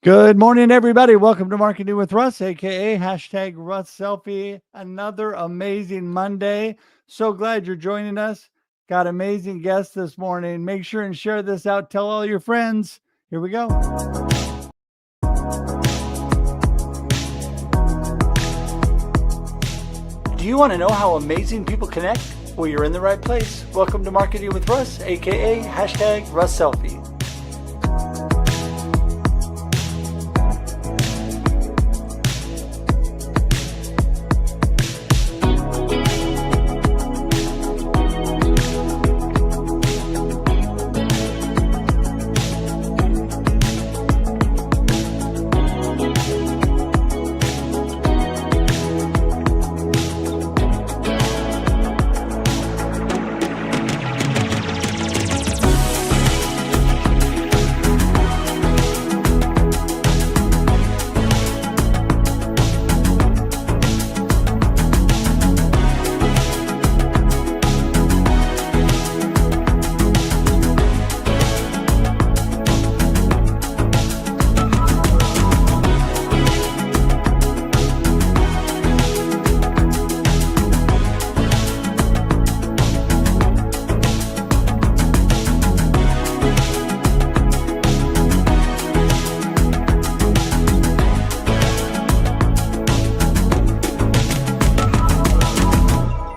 Good morning, everybody. Welcome to Marketing with Russ, aka hashtag Russ Selfie. Another amazing Monday. So glad you're joining us. Got amazing guests this morning. Make sure and share this out. Tell all your friends. Here we go. Do you want to know how amazing people connect? Well, you're in the right place. Welcome to Marketing with Russ, aka hashtag Russ Selfie.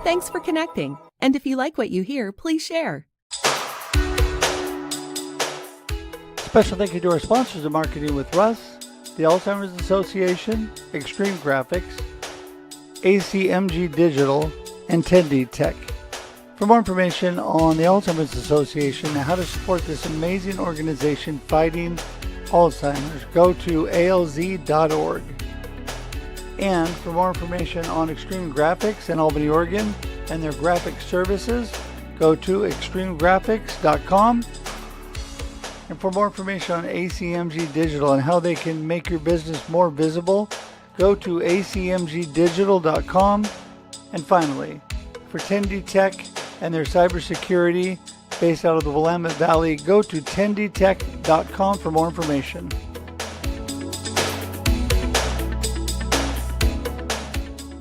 Thanks for connecting. And if you like what you hear, please share. Special thank you to our sponsors of Marketing with Russ, the Alzheimer's Association, Extreme Graphics, ACMG Digital, and Tendy Tech. For more information on the Alzheimer's Association and how to support this amazing organization fighting Alzheimer's, go to alz.org. And for more information on Extreme Graphics in Albany, Oregon, and their graphic services, go to extremegraphics.com. And for more information on ACMG Digital and how they can make your business more visible, go to acmgdigital.com. And finally, for Tendy Tech and their cybersecurity based out of the Willamette Valley, go to tendytech.com for more information.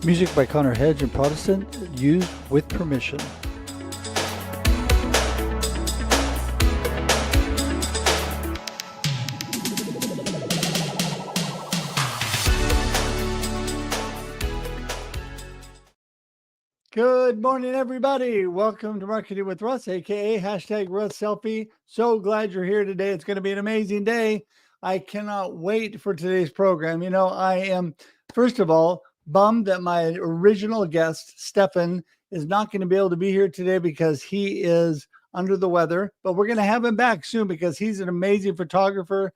Music by Connor Hedge and Protestant, used with permission. Good morning, everybody. Welcome to Marketing with Russ, aka hashtag Russ Selfie. So glad you're here today. It's going to be an amazing day. I cannot wait for today's program. You know, I am, first of all, bummed that my original guest, Stefan, is not going to be able to be here today because he is under the weather. But we're going to have him back soon because he's an amazing photographer.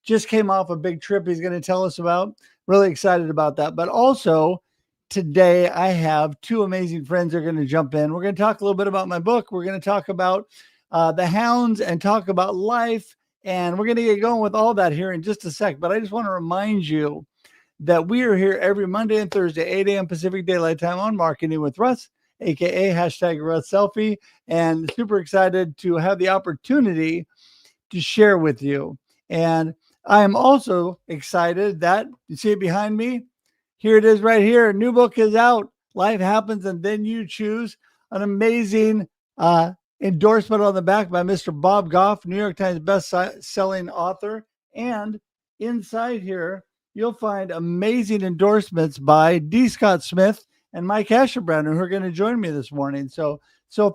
Just came off a big trip he's going to tell us about. Really excited about that. But also, today I have two amazing friends that are going to jump in. We're going to talk a little bit about my book. We're going to talk about the hounds and talk about life. And we're going to get going with all that here in just a sec. But I just want to remind you that we are here every Monday and Thursday, 8 a.m. Pacific Daylight Time on Marketing with Russ, aka hashtag Russ Selfie, and super excited to have the opportunity to share with you. And I am also excited that you see it behind me. Here it is right here. A new book is out. Life Happens and Then You Choose. An amazing endorsement on the back by Mr. Bob Goff, New York Times best-selling author. And inside here, you'll find amazing endorsements by D. Scott Smith and Mike Asherbrand, who are going to join me this morning. So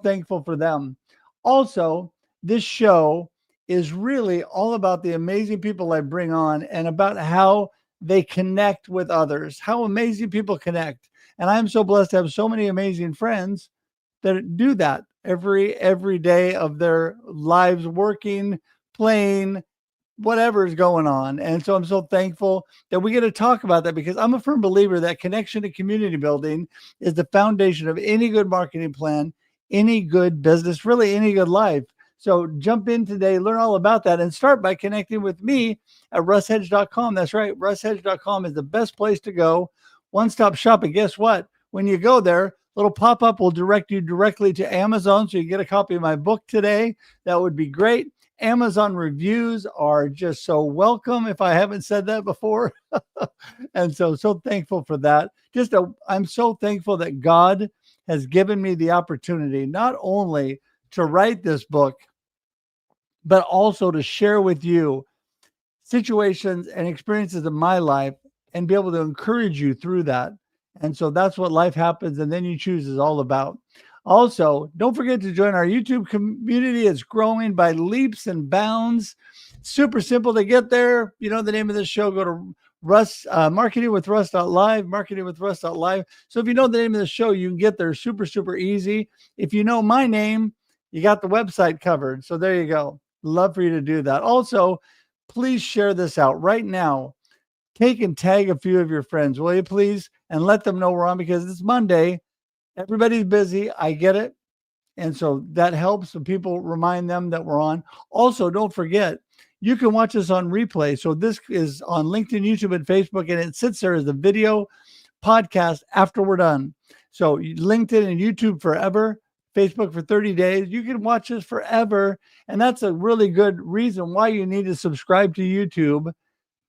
thankful for them. Also, this show is really all about the amazing people I bring on and about how they connect with others, how amazing people connect. And I'm so blessed to have so many amazing friends that do that every day of their lives, working, playing, whatever is going on. And so I'm so thankful that we get to talk about that because I'm a firm believer that connection to community building is the foundation of any good marketing plan, any good business, really any good life. So jump in today, learn all about that, and start by connecting with me at russhedge.com. That's right. russhedge.com is the best place to go. One-stop shop. And guess what? When you go there, little pop-up will direct you directly to Amazon. So you get a copy of my book today. That would be great. Amazon reviews are just so welcome, if I haven't said that before. And so thankful for that. I'm so thankful that God has given me the opportunity not only to write this book, but also to share with you situations and experiences of my life and be able to encourage you through that. And so that's what Life Happens and Then You Choose is all about. Also, don't forget to join our YouTube community. It's growing by leaps and bounds. Super simple to get there. You know the name of this show, go to Russ, marketingwithruss.live, marketingwithruss.live. So if you know the name of the show, you can get there super, super easy. If you know my name, you got the website covered. So there you go. Love for you to do that. Also, please share this out right now. Take and tag a few of your friends, will you please? And let them know we're on, because it's Monday. Everybody's busy. I get it. And so that helps when people remind them that we're on. Also, don't forget, you can watch us on replay. So this is on LinkedIn, YouTube, and Facebook, and it sits there as a video podcast after we're done. So LinkedIn and YouTube forever, Facebook for 30 days. You can watch us forever. And that's a really good reason why you need to subscribe to YouTube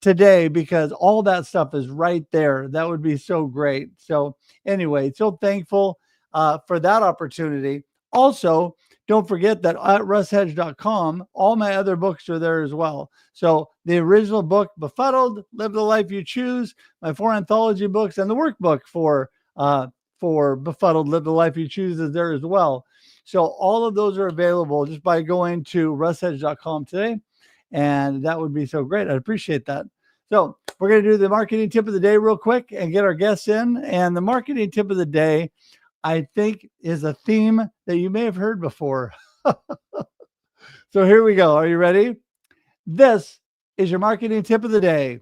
today, because all that stuff is right there. That would be so great. So anyway, so thankful for that opportunity. Also, don't forget that at russhedge.com, all my other books are there as well. So the original book, Befuddled, Live the Life You Choose, my 4 anthology books, and the workbook for Befuddled, Live the Life You Choose is there as well. So all of those are available just by going to russhedge.com today. And that would be so great. I'd appreciate that. So we're going to do the marketing tip of the day real quick and get our guests in. And the marketing tip of the day, I think, is a theme that you may have heard before. So here we go. Are you ready? This is your marketing tip of the day.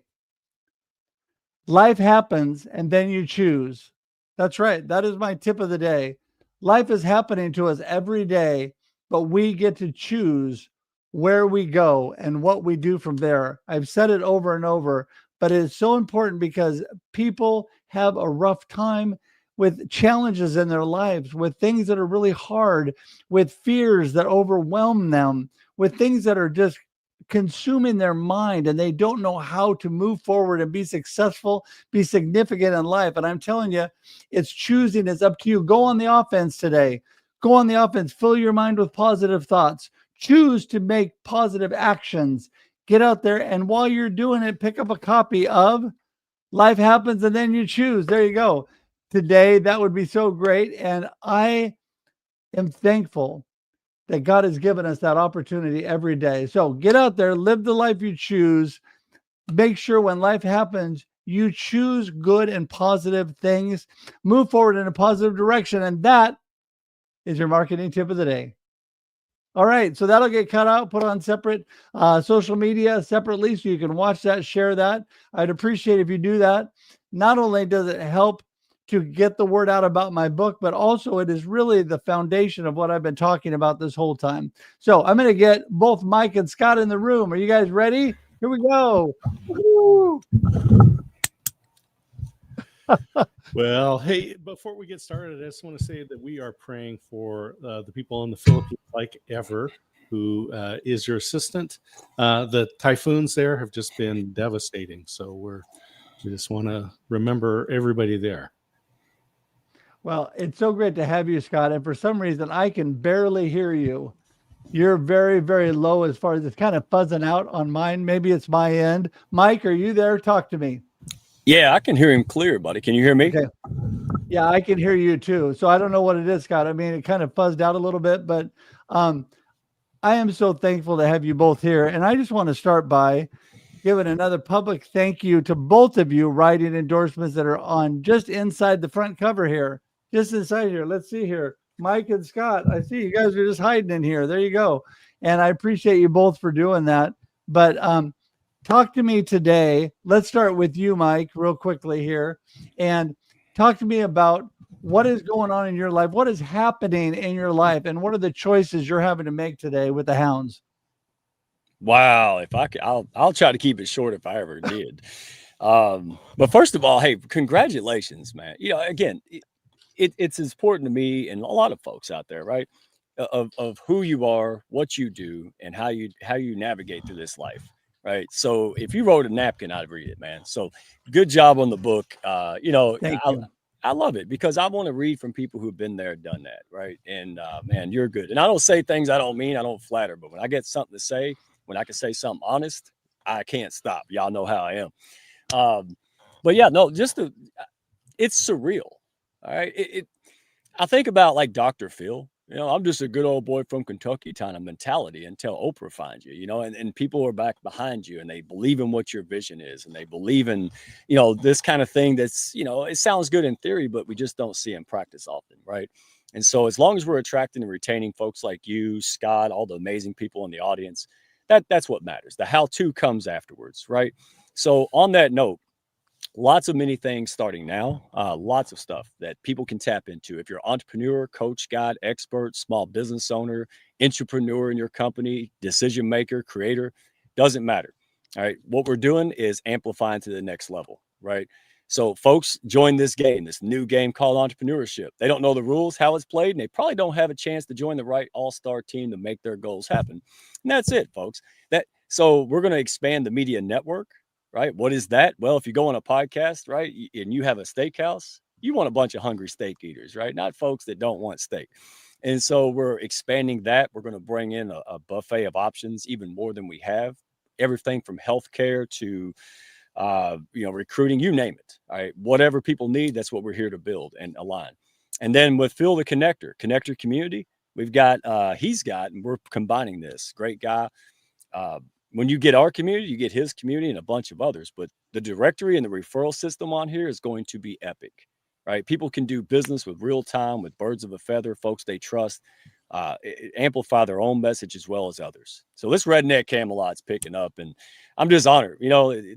Life happens and then you choose. That's right. That is my tip of the day. Life is happening to us every day, but we get to choose where we go and what we do from there. I've said it over and over, but it's so important because people have a rough time with challenges in their lives, with things that are really hard, with fears that overwhelm them, with things that are just consuming their mind, and they don't know how to move forward and be successful, be significant in life. And I'm telling you, it's choosing. It's up to you. Go on the offense today. Go on the offense. Fill your mind with positive thoughts. Choose to make positive actions. Get out there, and while you're doing it, pick up a copy of Life Happens and Then You Choose. There you go. Today, that would be so great. And I am thankful that God has given us that opportunity every day. So get out there, live the life you choose. Make sure when life happens, you choose good and positive things. Move forward in a positive direction. And that is your marketing tip of the day. All right, so that'll get cut out, put on separate social media separately, so you can watch that, share that. I'd appreciate if you do that. Not only does it help to get the word out about my book, but also it is really the foundation of what I've been talking about this whole time. So I'm going to get both Mike and Scott in the room. Are you guys ready? Here we go. Woo! Well, hey, before we get started, I just want to say that we are praying for the people in the Philippines, like ever, who is your assistant. The typhoons there have just been devastating. So we just want to remember everybody there. Well, it's so great to have you, Scott. And for some reason, I can barely hear you. You're very, very low as far as it's kind of fuzzing out on mine. Maybe it's my end. Mike, are you there? Talk to me. Yeah, I can hear him clear, buddy. Can you hear me? Okay. Yeah, I can hear you too. So I don't know what it is, Scott. I mean, it kind of fuzzed out a little bit, but I am so thankful to have you both here. And I just want to start by giving another public thank you to both of you writing endorsements that are on just inside the front cover here. Just inside here. Let's see here. Mike and Scott, I see you guys are just hiding in here. There you go. And I appreciate you both for doing that. But talk to me today. Let's start with you, Mike, real quickly here. And talk to me about what is going on in your life. What is happening in your life? And what are the choices you're having to make today with the Hounds? Wow. If I could, I'll try to keep it short if I ever did. But first of all, hey, congratulations, man. You know, again, it's important to me and a lot of folks out there, right? of who you are, what you do, and how you navigate through this life. Right. So if you wrote a napkin, I'd read it, man. So good job on the book. Thank you. I love it because I want to read from people who've been there, done that. Right. And man, you're good. And I don't say things I don't mean. I don't flatter, but when I get something to say, when I can say something honest, I can't stop. Y'all know how I am. But yeah, no, it's surreal. All right. I think about like Dr. Phil. I'm just a good old boy from Kentucky kind of mentality until Oprah finds you, and people are back behind you and they believe in what your vision is and they believe in, this kind of thing that's, it sounds good in theory, but we just don't see in practice often. Right. And so as long as we're attracting and retaining folks like you, Scott, all the amazing people in the audience, that's what matters. The how-to comes afterwards. Right. So on that note, lots of many things starting now, lots of stuff that people can tap into. If you're an entrepreneur, coach, guide, expert, small business owner, entrepreneur in your company, decision maker, creator, doesn't matter. All right. What we're doing is amplifying to the next level. Right. So folks, join this game, this new game called entrepreneurship. They don't know the rules, how it's played, and they probably don't have a chance to join the right all-star team to make their goals happen. And that's it, folks. So we're going to expand the media network. Right. What is that? Well, if you go on a podcast, right, and you have a steakhouse, you want a bunch of hungry steak eaters, right? Not folks that don't want steak. And so we're expanding that. We're going to bring in a buffet of options, even more than we have. Everything from healthcare to, recruiting, you name it. All right. Whatever people need, that's what we're here to build and align. And then with Phil the Connector community, we've got, and we're combining this. Great guy. When you get our community, you get his community and a bunch of others. But the directory and the referral system on here is going to be epic, right? People can do business with real time, with birds of a feather, folks they trust, amplify their own message as well as others. So this Redneck Camelot's picking up, and I'm just honored.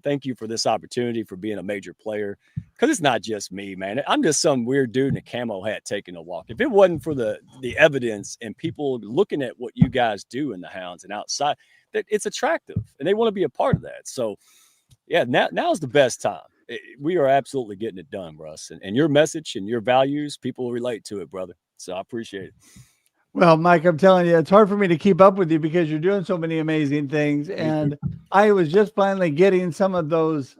Thank you for this opportunity, for being a major player, because it's not just me, man. I'm just some weird dude in a camo hat taking a walk. If it wasn't for the evidence and people looking at what you guys do in the hounds and outside, that it's attractive and they want to be a part of that. So yeah, now's the best time. We are absolutely getting it done, Russ, and your message and your values, people relate to it, brother. So I appreciate it. Well, Mike, I'm telling you, it's hard for me to keep up with you because you're doing so many amazing things. And I was just finally getting some of those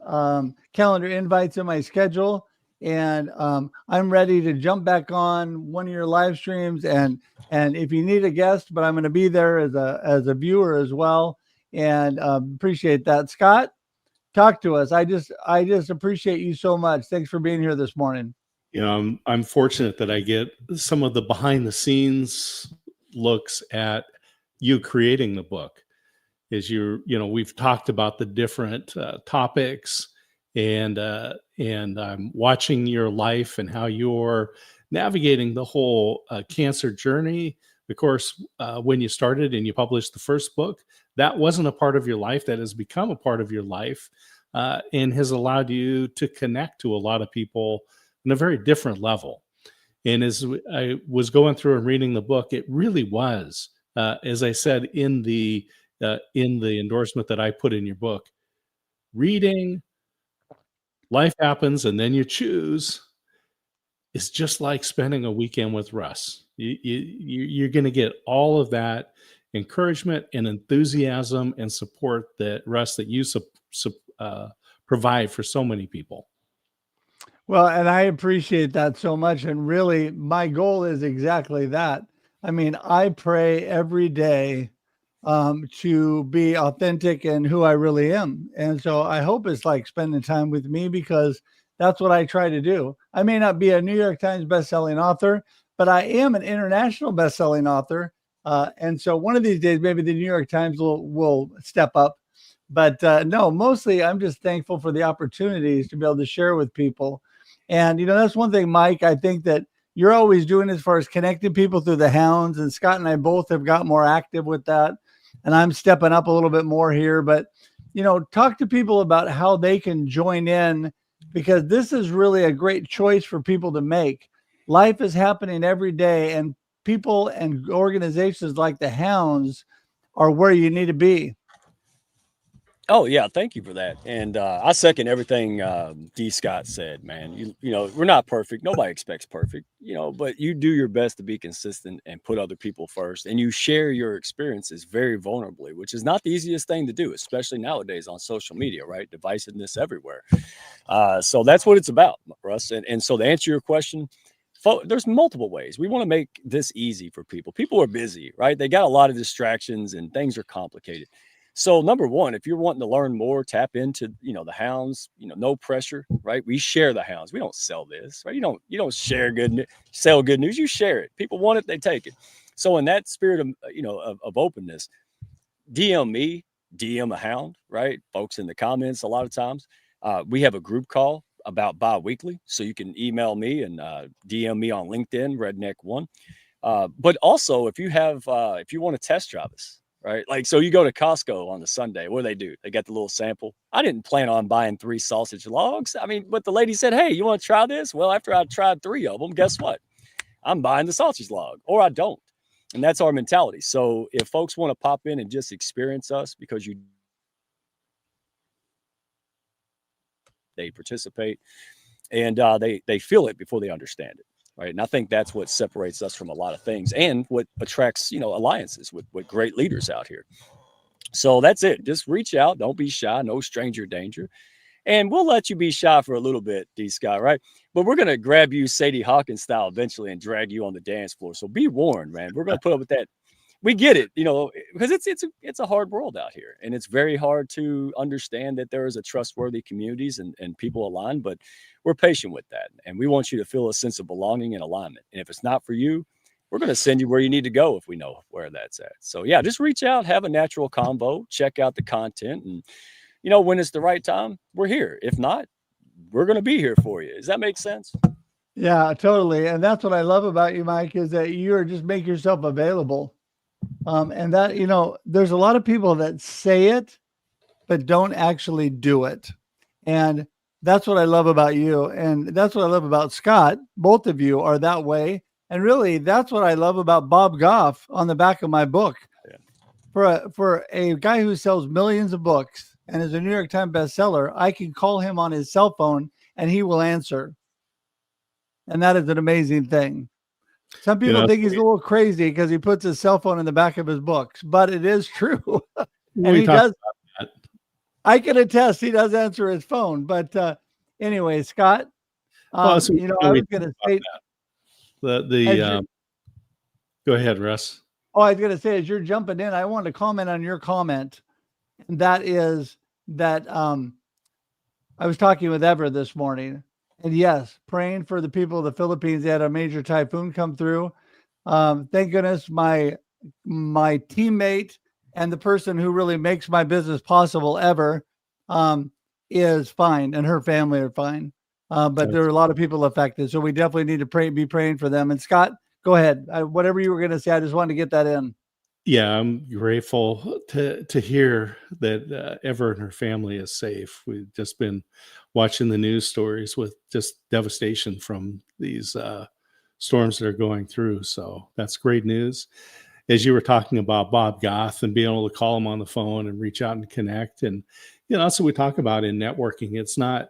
calendar invites in my schedule. And I'm ready to jump back on one of your live streams. And if you need a guest, but I'm going to be there as a viewer as well. And appreciate that. Scott, talk to us. I just appreciate you so much. Thanks for being here this morning. I'm fortunate that I get some of the behind the scenes looks at you creating the book. We've talked about the different topics, and I'm watching your life and how you're navigating the whole cancer journey. Of course, when you started and you published the first book, that wasn't a part of your life. That has become a part of your life, and has allowed you to connect to a lot of people on a very different level. And as I was going through and reading the book, it really was, as I said in the endorsement that I put in your book, reading Life Happens and Then You Choose is just like spending a weekend with Russ. You're going to get all of that encouragement and enthusiasm and support that, Russ, that you provide for so many people. Well, and I appreciate that so much. And really, my goal is exactly that. I mean, I pray every day to be authentic in who I really am. And so I hope it's like spending time with me, because that's what I try to do. I may not be a New York Times bestselling author, but I am an international bestselling author. And so one of these days, maybe the New York Times will step up. But no, mostly I'm just thankful for the opportunities to be able to share with people. And, that's one thing, Mike, I think that you're always doing as far as connecting people through the hounds. And Scott and I both have got more active with that. And I'm stepping up a little bit more here. But, talk to people about how they can join in, because this is really a great choice for people to make. Life is happening every day, and people and organizations like the hounds are where you need to be. Oh yeah, thank you for that. And I second everything D. Scott said, man. You know, we're not perfect. Nobody expects perfect, you know, but you do your best to be consistent and put other people first. And you share your experiences very vulnerably, which is not the easiest thing to do, especially nowadays on social media, right? Divisiveness everywhere. So that's what it's about, Russ. And so to answer your question, there's multiple ways. We want to make this easy for people. People are busy, right? They got a lot of distractions and things are complicated. So number one, if you're wanting to learn more, tap into, you know, the hounds, you know, no pressure, right? We share the hounds. We don't sell this, right? You don't share sell good news. You share it. People want it, they take it. So in that spirit of, you know, of openness, DM me, DM a hound, right? Folks in the comments a lot of times. We have a group call about bi-weekly. So you can email me and DM me on LinkedIn, Redneck One. But also if you want to test drive us, right? Like, so you go to Costco on the Sunday, what do? They got the little sample. I didn't plan on buying 3 sausage logs. I mean, but the lady said, hey, you want to try this? Well, after I tried 3 of them, guess what? I'm buying the sausage log, or I don't. And that's our mentality. So if folks want to pop in and just experience us because they participate and they feel it before they understand it. Right. And I think that's what separates us from a lot of things and what attracts, you know, alliances with great leaders out here. So that's it. Just reach out. Don't be shy. No stranger danger. And we'll let you be shy for a little bit, D. Scott, right? But we're going to grab you Sadie Hawkins style eventually and drag you on the dance floor. So be warned, man. We're going to put up with that. We get it, you know, because it's a hard world out here. And it's very hard to understand that there is a trustworthy communities and people align. But we're patient with that. And we want you to feel a sense of belonging and alignment. And if it's not for you, we're going to send you where you need to go if we know where that's at. So, yeah, just reach out, have a natural convo, check out the content. And, you know, when it's the right time, we're here. If not, we're going to be here for you. Does that make sense? Yeah, totally. And that's what I love about you, Mike, is that you're just make yourself available. And that, you know, there's a lot of people that say it, but don't actually do it. And that's what I love about you. And that's what I love about Scott. Both of you are that way. And really, that's what I love about Bob Goff on the back of my book. Yeah. For a guy who sells millions of books and is a New York Times bestseller, I can call him on his cell phone and he will answer. And that is an amazing thing. Some people think he's a little crazy because he puts his cell phone in the back of his books, but it is true. And he does. I can attest he does answer his phone. But anyway, Scott, you know, I was going to say go ahead, Russ. Oh, I was going to say, as you're jumping in, I wanted to comment on your comment. And that is that I was talking with Ever this morning. And yes, praying for the people of the Philippines. They had a major typhoon come through. Thank goodness my teammate and the person who really makes my business possible ever is fine, and her family are fine. But there are a lot of people affected. So we definitely need to be praying for them. And Scott, go ahead. Whatever you were going to say, I just wanted to get that in. Yeah, I'm grateful to hear that Ever and her family is safe. We've just been watching the news stories with just devastation from these storms that are going through. So that's great news. As you were talking about Bob Goff and being able to call him on the phone and reach out and connect, and you know, that's what we talk about in networking. It's not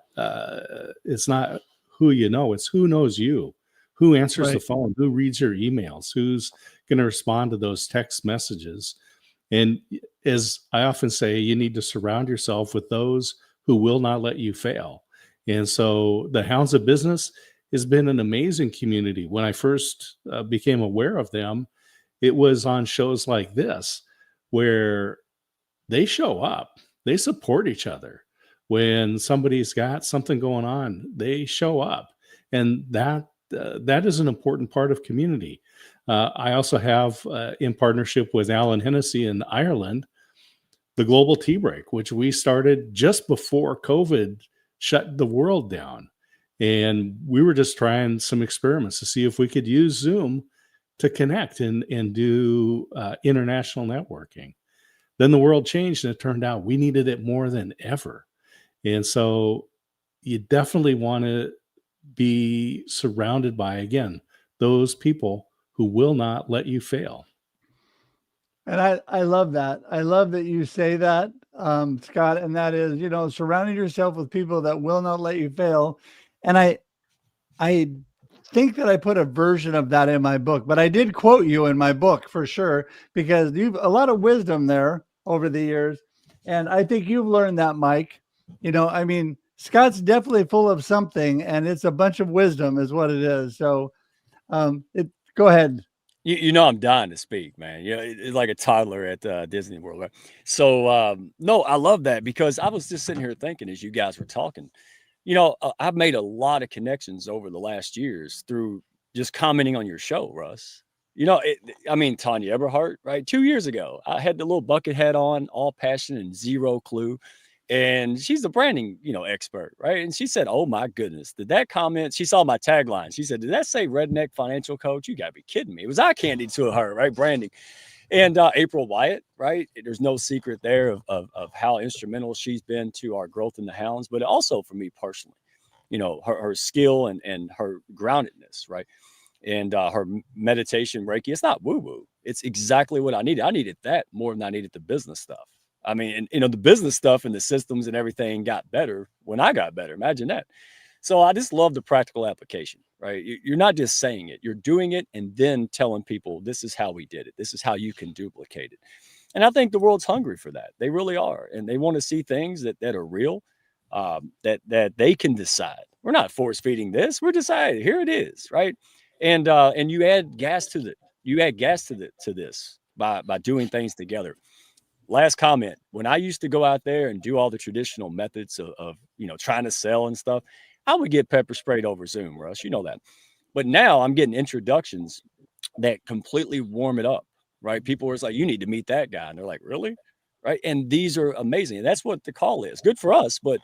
who you know, it's who knows you, who answers the phone, who reads your emails, who's going to respond to those text messages. And as I often say, you need to surround yourself with those who will not let you fail. And so the Hounds of Business has been an amazing community. When I first became aware of them, it was on shows like this where they show up, they support each other. When somebody's got something going on, they show up. And that is an important part of community. I also have, in partnership with Alan Hennessy in Ireland, the Global Tea Break, which we started just before COVID shut the world down. And we were just trying some experiments to see if we could use Zoom to connect and do international networking. Then the world changed, and it turned out we needed it more than ever. And so you definitely want to be surrounded by, again, those people who will not let you fail. And I love that. I love that you say that. Scott, and that is, surrounding yourself with people that will not let you fail. And I think that I put a version of that in my book, but I did quote you in my book for sure, because you've a lot of wisdom there over the years. And I think you've learned that, Mike. I mean, Scott's definitely full of something, and it's a bunch of wisdom is what it is. So go ahead. You know I'm dying to speak, man. It's like a toddler at Disney World. Right? So no, I love that because I was just sitting here thinking as you guys were talking. I've made a lot of connections over the last years through just commenting on your show, Russ. I mean, Tanya Eberhart, right? 2 years ago, I had the little bucket hat on, all passion and zero clue. And she's the branding, expert, right? And she said, "Oh my goodness, did that comment?" She saw my tagline. She said, "Did that say redneck financial coach? You gotta be kidding me!" It was eye candy to her, right? Branding. And April Wyatt, right? There's no secret there of how instrumental she's been to our growth in the hounds, but also for me personally, her skill and her groundedness, right? And her meditation Reiki. It's not woo woo. It's exactly what I needed. I needed that more than I needed the business stuff. I mean, and, the business stuff and the systems and everything got better when I got better. Imagine that. So I just love the practical application, right? You're not just saying it, you're doing it and then telling people, this is how we did it. This is how you can duplicate it. And I think the world's hungry for that. They really are. And they want to see things that are real, that they can decide. We're not force feeding this. We're deciding here it is, right? And you add gas to this by doing things together. Last comment. When I used to go out there and do all the traditional methods of trying to sell and stuff, I would get pepper sprayed over Zoom, Russ. You know that. But now I'm getting introductions that completely warm it up, right? People are like, "You need to meet that guy." And they're like, "Really?" Right? And these are amazing. And that's what the call is. Good for us. But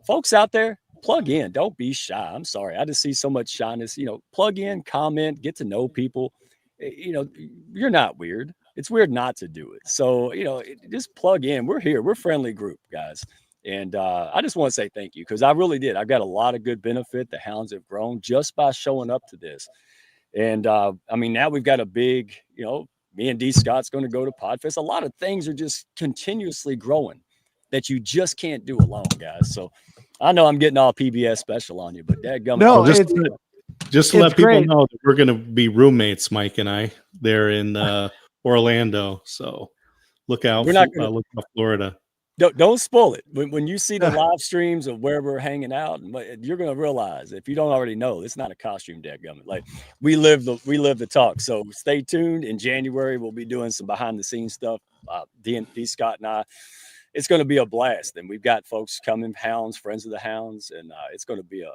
folks out there, plug in. Don't be shy. I'm sorry. I just see so much shyness. Plug in, comment, get to know people. You're not weird. It's weird not to do it. So, just plug in. We're here. We're a friendly group, guys. And I just want to say thank you because I really did. I've got a lot of good benefit. The hounds have grown just by showing up to this. And I mean, now we've got a big, me and D Scott's going to go to Podfest. A lot of things are just continuously growing that you just can't do alone, guys. So I know I'm getting all PBS special on you, but dadgummit. No, just to let people great. know that we're going to be roommates, Mike and I, there in Orlando. So look out, look out, Florida. Don't spoil it. When you see the live streams of where we're hanging out, you're going to realize, if you don't already know, it's not a costume, dadgummit. Like we live the talk. So stay tuned. In January, we'll be doing some behind the scenes stuff. D Scott and I. It's going to be a blast, and we've got folks coming, hounds, friends of the hounds, and it's going to be a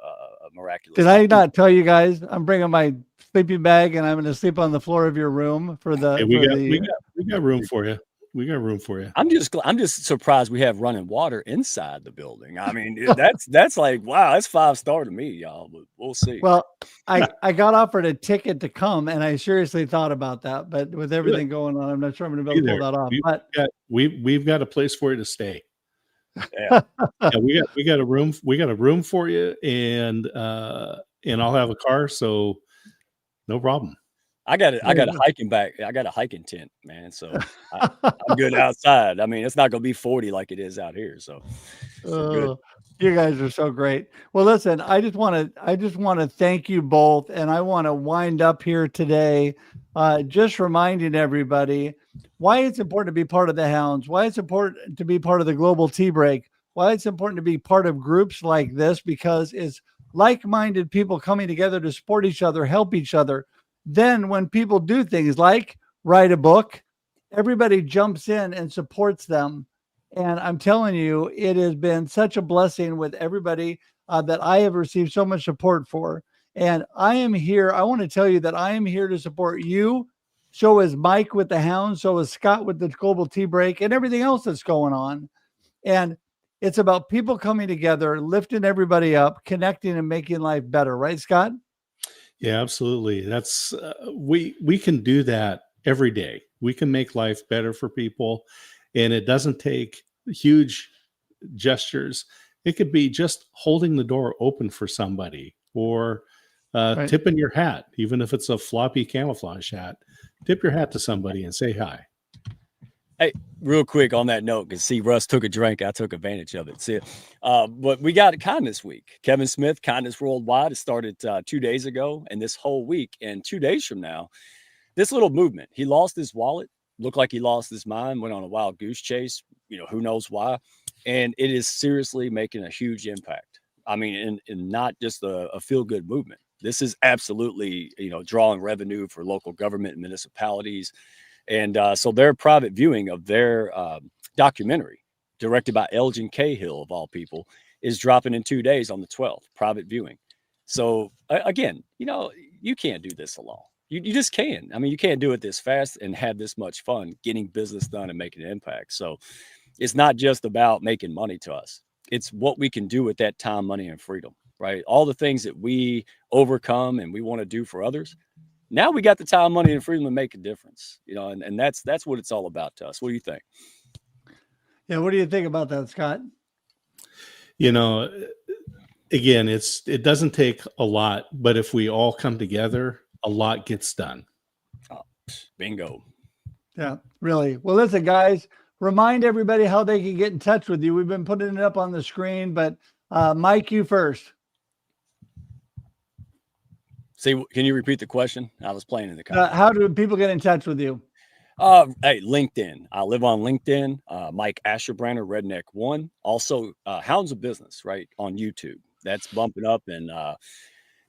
miraculous. Did I not tell you guys? I'm bringing my sleeping bag, and I'm going to sleep on the floor of your room for the. Hey, we got room for you. We got room for you. I'm just surprised we have running water inside the building. I mean, that's like, wow, that's 5-star to me, y'all. But we'll see. Well, I got offered a ticket to come, and I seriously thought about that. But with everything going on, I'm not sure I'm going to be able to pull that off. But we've got a place for you to stay. Yeah, we got a room. We got a room for you, and I'll have a car, so no problem. I got a hiking bag. I got a hiking tent, man. So I'm good outside. I mean, it's not going to be 40 like it is out here. So you guys are so great. Well, listen, I just want to thank you both. And I want to wind up here today, just reminding everybody why it's important to be part of the hounds, why it's important to be part of the Global Tea Break, why it's important to be part of groups like this, because it's like-minded people coming together to support each other, help each other. Then when people do things like write a book, everybody jumps in and supports them. And I'm telling you, it has been such a blessing with everybody that I have received so much support for. And I am here. I want to tell you that I am here to support you. So is Mike with the Hounds. So is Scott with the Global Tea Break and everything else that's going on. And it's about people coming together, lifting everybody up, connecting and making life better. Right, Scott? Yeah, absolutely. That's we can do that every day. We can make life better for people, and it doesn't take huge gestures. It could be just holding the door open for somebody, or tipping your hat, even if it's a floppy camouflage hat. Tip your hat to somebody and say hi. Hey, real quick on that note, because see, Russ took a drink. I took advantage of it. See, but we got Kindness Week. Kevin Smith, Kindness Worldwide. It started 2 days ago, and this whole week, and 2 days from now, this little movement. He lost his wallet, looked like he lost his mind, went on a wild goose chase. Who knows why? And it is seriously making a huge impact. I mean, and not just a feel-good movement. This is absolutely, drawing revenue for local government and municipalities. And so their private viewing of their documentary, directed by Elgin Cahill, of all people, is dropping in 2 days on the 12th, private viewing. So again, you can't do this alone. You just can't. I mean, you can't do it this fast and have this much fun getting business done and making an impact. So it's not just about making money to us. It's what we can do with that time, money, and freedom, right? All the things that we overcome and we want to do for others. Now we got the time, money, and freedom to make a difference, and that's what it's all about to us. What do you think? Yeah. What do you think about that, Scott? Again, it doesn't take a lot, but if we all come together, a lot gets done. Oh, bingo. Yeah, really. Well, listen, guys, remind everybody how they can get in touch with you. We've been putting it up on the screen, but Mike, you first. See, can you repeat the question? I was playing in the car. How do people get in touch with you? Hey, LinkedIn. I live on LinkedIn. Mike Asherbrander, Redneck One. Also, Hounds of Business, right, on YouTube. That's bumping up, and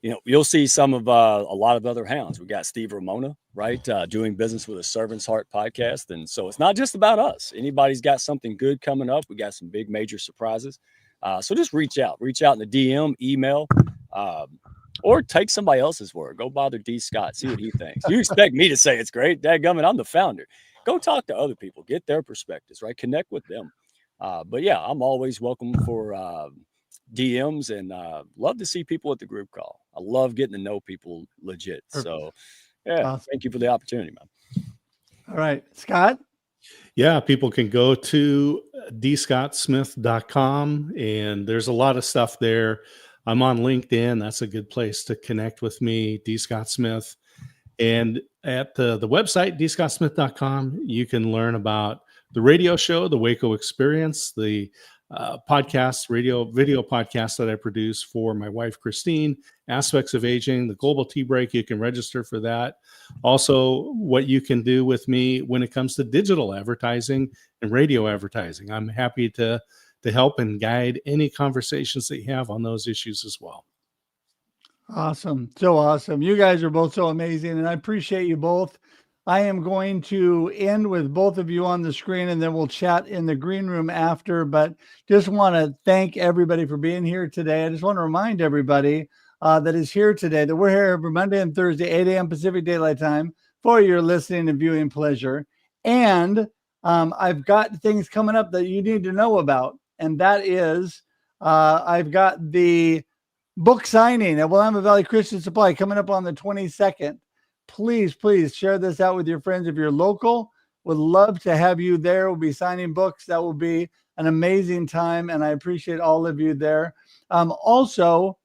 you'll see some of a lot of other hounds. We got Steve Ramona, right, doing business with a Servant's Heart podcast, and so it's not just about us. Anybody's got something good coming up. We got some big major surprises. So just reach out in the DM, email. Or take somebody else's word. Go bother D. Scott. See what he thinks. You expect me to say it's great? Dadgummit, I'm the founder. Go talk to other people. Get their perspectives, right? Connect with them. But yeah, I'm always welcome for DMs, and love to see people at the group call. I love getting to know people legit. Perfect. So yeah, awesome. Thank you for the opportunity, man. All right, Scott? Yeah, people can go to dscottsmith.com, and there's a lot of stuff there. I'm on LinkedIn. That's a good place to connect with me, D. Scott Smith. And at the website, dscottsmith.com, you can learn about the radio show, the Waco Experience, the video podcast that I produce for my wife, Christine, Aspects of Aging, the Global Tea Break. You can register for that. Also, what you can do with me when it comes to digital advertising and radio advertising. I'm happy to help and guide any conversations that you have on those issues as well. Awesome. So awesome. You guys are both so amazing, and I appreciate you both. I am going to end with both of you on the screen, and then we'll chat in the green room after, but just want to thank everybody for being here today. I just want to remind everybody that is here today that we're here every Monday and Thursday, 8 a.m. Pacific Daylight Time, for your listening and viewing pleasure. And I've got things coming up that you need to know about. And that is, I've got the book signing at Willamette Valley Christian Supply coming up on the 22nd. Please share this out with your friends. If you're local, would love to have you there. We'll be signing books. That will be an amazing time, and I appreciate all of you there. Also,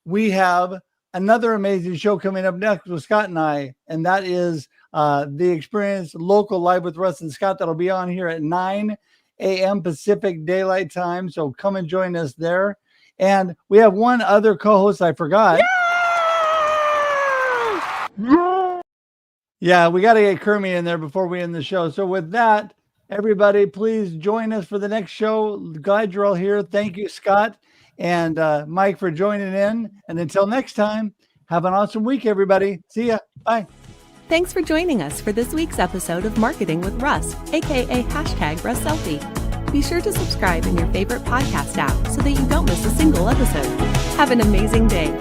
we have another amazing show coming up next with Scott and I, and that is the Experience Local Live with Russ and Scott. That'll be on here at 9 a.m. Pacific Daylight Time. So come and join us there. And we have one other co-host I forgot. Yeah, we got to get Kermie in there before we end the show. So with that, everybody, please join us for the next show. Glad you're all here. Thank you, Scott and Mike, for joining in. And until next time, have an awesome week, everybody. See ya. Bye. Thanks for joining us for this week's episode of Marketing with Russ, aka #RussSelfie. Be sure to subscribe in your favorite podcast app so that you don't miss a single episode. Have an amazing day.